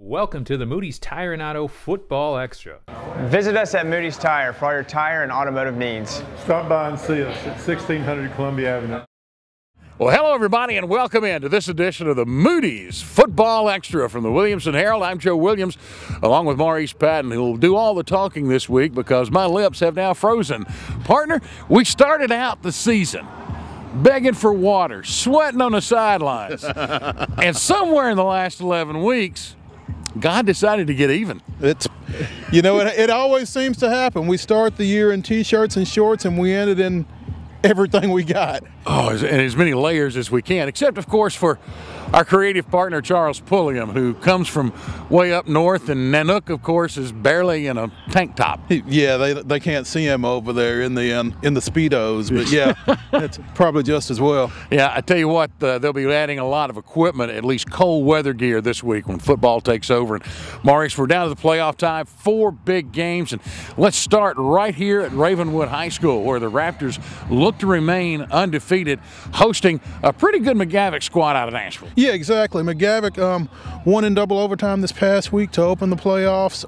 Welcome to the Moody's Tire and Auto Football Extra. Visit us at Moody's Tire for all your tire and automotive needs. Stop by and see us at 1600 Columbia Avenue. Well, hello, everybody, and welcome into this edition of the Moody's Football Extra from the Williamson Herald. I'm Joe Williams, along with Maurice Patton, who will do all the talking this week because my lips have now frozen. Partner, we started out the season begging for water, sweating on the sidelines, and somewhere in the last 11 weeks, God decided to get even. It always seems to happen. We start the year in T-shirts and shorts, and we ended in everything we got. Oh, and as many layers as we can, except, of course, for our creative partner, Charles Pulliam, who comes from way up north, and Nanook, of course, is barely in a tank top. Yeah, they can't see him over there in the Speedos, but yeah, it's probably just as well. Yeah, I tell you what, they'll be adding a lot of equipment, at least cold weather gear this week when football takes over. And Maurice, we're down to the playoff time, 4 big games, and let's start right here at Ravenwood High School, where the Raptors look to remain undefeated, hosting a pretty good McGavock squad out of Nashville. Yeah, exactly. McGavock won in double overtime this past week to open the playoffs.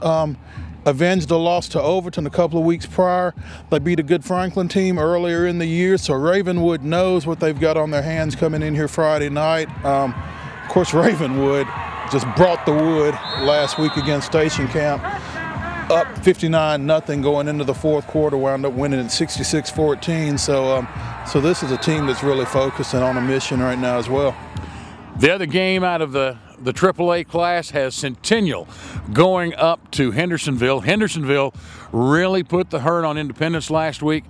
Avenged a loss to Overton a couple of weeks prior. They beat a good Franklin team earlier in the year, so Ravenwood knows what they've got on their hands coming in here Friday night. Of course, Ravenwood just brought the wood last week against Station Camp. Up 59-0 going into the fourth quarter, wound up winning at 66-14. So this is a team that's really focusing on a mission right now as well. The other game out of the AAA class has Centennial going up to Hendersonville. Hendersonville really put the hurt on Independence last week.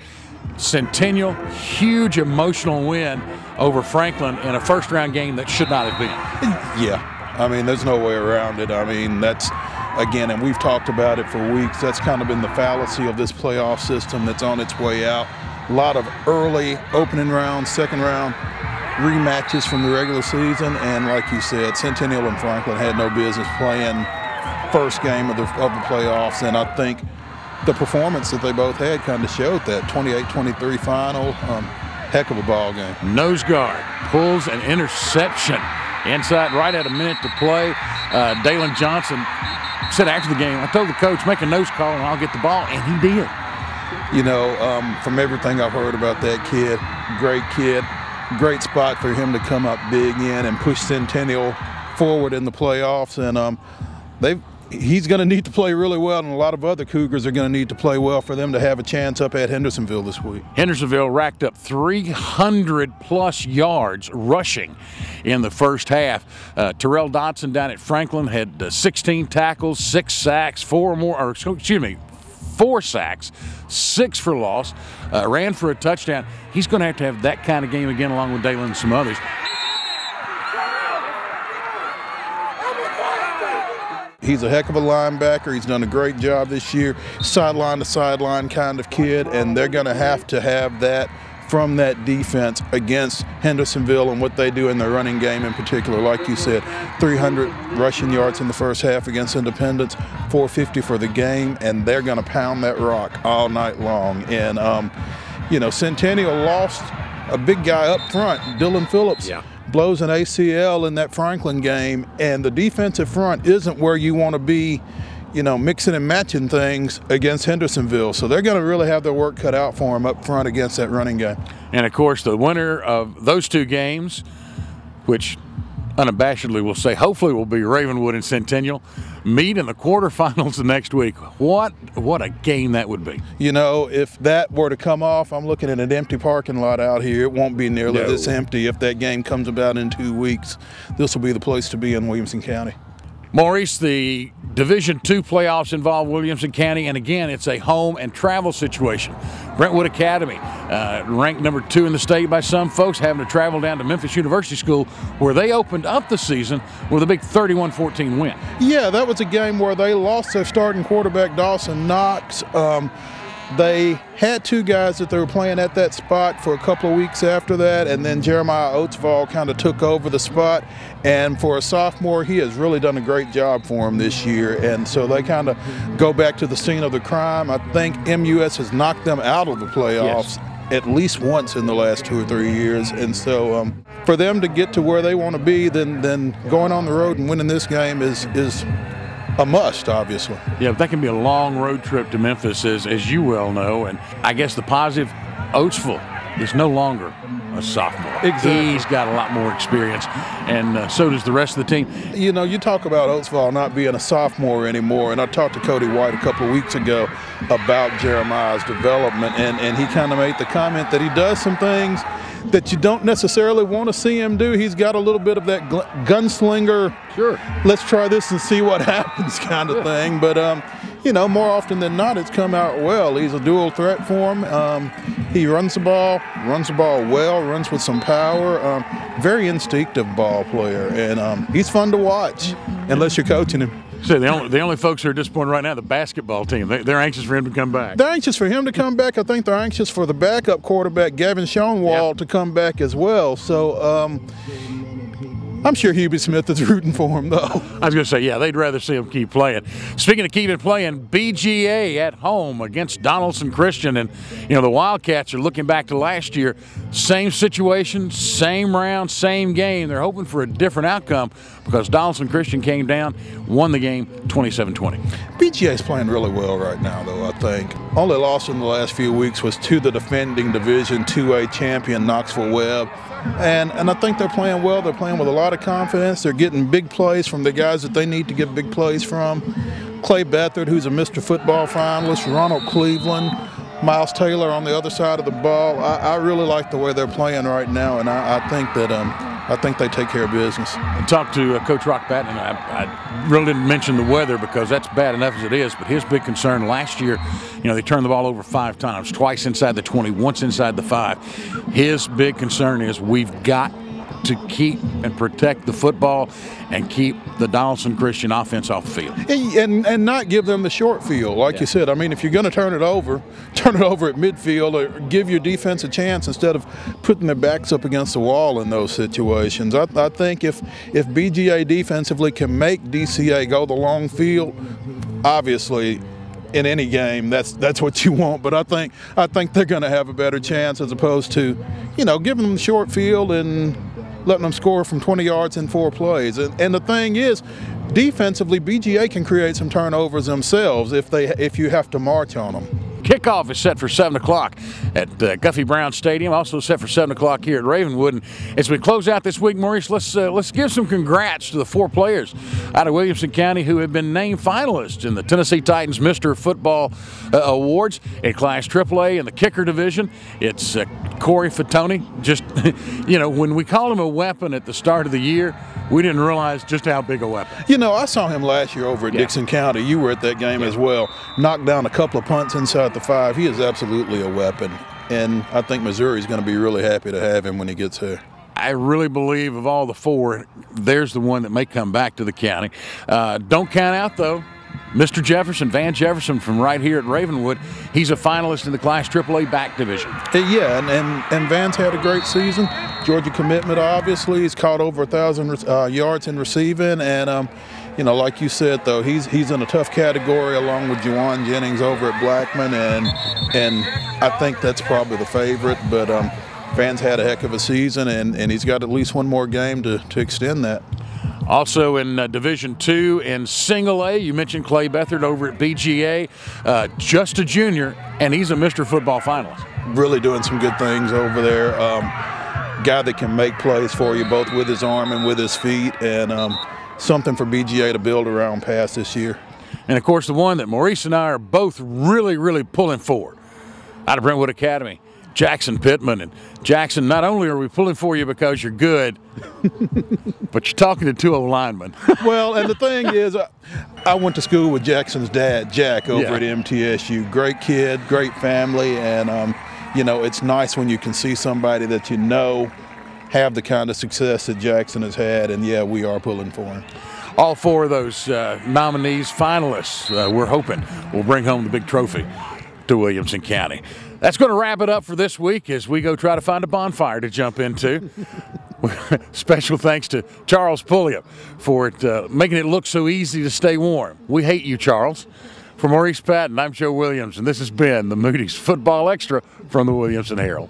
Centennial, huge emotional win over Franklin in a first-round game that should not have been. Yeah, I mean, there's no way around it. I mean, that's, again, and we've talked about it for weeks, that's kind of been the fallacy of this playoff system that's on its way out. A lot of early opening round, second round rematches from the regular season, and like you said, Centennial and Franklin had no business playing first game of the playoffs, and I think the performance that they both had kind of showed that. 28-23 final, heck of a ball game. Nose guard pulls an interception inside right at a minute to play. Dalen Johnson said after the game, I told the coach, make a nose call and I'll get the ball, and he did. You know, from everything I've heard about that kid, great spot for him to come up big in and push Centennial forward in the playoffs, and he's going to need to play really well, and a lot of other Cougars are going to need to play well for them to have a chance up at Hendersonville this week. Hendersonville racked up 300-plus yards rushing in the first half. Terrell Dotson down at Franklin had 16 tackles, 6 sacks, 4 sacks, 6 for loss, ran for a touchdown. He's going to have that kind of game again along with Dalen and some others. He's a heck of a linebacker. He's done a great job this year. Sideline to sideline kind of kid, and they're going to have that from that defense against Hendersonville and what they do in their running game in particular. Like you said, 300 rushing yards in the first half against Independence, 450 for the game, and they're going to pound that rock all night long. And, Centennial lost a big guy up front, Dylan Phillips. Yeah. Blows an ACL in that Franklin game, and the defensive front isn't where you want to be, mixing and matching things against Hendersonville. So they're going to really have their work cut out for them up front against that running game. And, of course, the winner of those 2 games, which unabashedly will say hopefully will be Ravenwood and Centennial, meet in the quarterfinals the next week. What a game that would be. If that were to come off, I'm looking at an empty parking lot out here. It won't be nearly this empty if that game comes about in 2 weeks. This will be the place to be in Williamson County. Maurice, the Division II playoffs involve Williamson County, and again, it's a home and travel situation. Brentwood Academy, ranked number 2 in the state by some folks, having to travel down to Memphis University School, where they opened up the season with a big 31-14 win. Yeah, that was a game where they lost their starting quarterback, Dawson Knox. They had 2 guys that they were playing at that spot for a couple of weeks after that, and then Jeremiah Oatsvall kind of took over the spot. And for a sophomore, he has really done a great job for him this year. And so they kind of go back to the scene of the crime. I think MUS has knocked them out of the playoffs. Yes. at least once in the last 2 or 3 years. And so for them to get to where they want to be, then going on the road and winning this game is a must, obviously. Yeah, but that can be a long road trip to Memphis, as you well know. And I guess the positive, Oatsville is no longer a sophomore. Exactly. He's got a lot more experience, and so does the rest of the team. You know, you talk about Oatsville not being a sophomore anymore, and I talked to Cody White a couple of weeks ago about Jeremiah's development, and he kind of made the comment that he does some things that you don't necessarily want to see him do. He's got a little bit of that gunslinger, sure, let's try this and see what happens kind of thing. But, you know, more often than not, it's come out well. He's a dual threat for him. He runs the ball well, runs with some power. Very instinctive ball player, and he's fun to watch unless you're coaching him. So the only folks who are disappointed right now, the basketball team, they're anxious for him to come back. They're anxious for him to come back. I think they're anxious for the backup quarterback, Gavin Schoenwald, to come back as well. So I'm sure Hubie Smith is rooting for him, though. I was going to say, yeah, they'd rather see him keep playing. Speaking of keeping playing, BGA at home against Donaldson Christian. And, you know, the Wildcats are looking back to last year. Same situation, same round, same game. They're hoping for a different outcome because Donaldson Christian came down, won the game 27-20. BGA's playing really well right now, though, I think. Only loss in the last few weeks was to the defending Division IIA champion, Knoxville Webb. And I think they're playing well. They're playing with a lot of confidence. They're getting big plays from the guys that they need to get big plays from. Clay Beathard, who's a Mr. Football finalist, Ronald Cleveland, Miles Taylor on the other side of the ball. I really like the way they're playing right now, and I think that I think they take care of business. I talked to Coach Rock Patton, and I really didn't mention the weather because that's bad enough as it is, but his big concern last year, you know, they turned the ball over 5 times, twice inside the 20, once inside the 5. His big concern is we've got to keep and protect the football and keep the Donaldson Christian offense off the field. And not give them the short field, like you said. I mean, if you're going to turn it over at midfield or give your defense a chance instead of putting their backs up against the wall in those situations. I think if BGA defensively can make DCA go the long field, obviously in any game that's what you want. But I think they're going to have a better chance as opposed to, you know, giving them the short field and letting them score from 20 yards in 4 plays. And the thing is, defensively, BGA can create some turnovers themselves if you have to march on them. Kickoff is set for 7 o'clock at Guffey Brown Stadium, also set for 7 o'clock here at Ravenwood. And as we close out this week, Maurice, let's give some congrats to the 4 players out of Williamson County who have been named finalists in the Tennessee Titans Mr. Football Awards in Class AAA in the kicker division. It's Corey Fatoni. Just, you know, when we called him a weapon at the start of the year, we didn't realize just how big a weapon. You know, I saw him last year over at Dixon County. You were at that game as well. Knocked down a couple of punts inside the 5. He is absolutely a weapon. And I think Missouri's going to be really happy to have him when he gets here. I really believe of all the 4, there's the one that may come back to the county. Don't count out, though, Mr. Jefferson, Van Jefferson from right here at Ravenwood. He's a finalist in the Class AAA back division. Yeah, and Van's had a great season. Georgia commitment, obviously. He's caught over 1,000 yards in receiving. And, you know, like you said, though, he's in a tough category along with Juwan Jennings over at Blackman. And I think that's probably the favorite. But Van's had a heck of a season, and he's got at least one more game to extend that. Also in Division II in Single A, you mentioned Clay Beathard over at BGA, just a junior, and he's a Mr. Football finalist. Really doing some good things over there. Guy that can make plays for you both with his arm and with his feet, and something for BGA to build around past this year. And, of course, the one that Maurice and I are both really, really pulling for out of Brentwood Academy, Jackson Pittman. And Jackson, not only are we pulling for you because you're good, but you're talking to 2 linemen. Well, and the thing is, I went to school with Jackson's dad, Jack, over at MTSU. Great kid, great family, and you know, it's nice when you can see somebody that you know have the kind of success that Jackson has had, and yeah, we are pulling for him. All 4 of those nominees, finalists, we're hoping will bring home the big trophy to Williamson County. That's going to wrap it up for this week as we go try to find a bonfire to jump into. Special thanks to Charles Pulliam for making it look so easy to stay warm. We hate you, Charles, For Maurice Patton, I'm Joe Williams, and this has been the Moody's Football Extra from the Williamson Herald.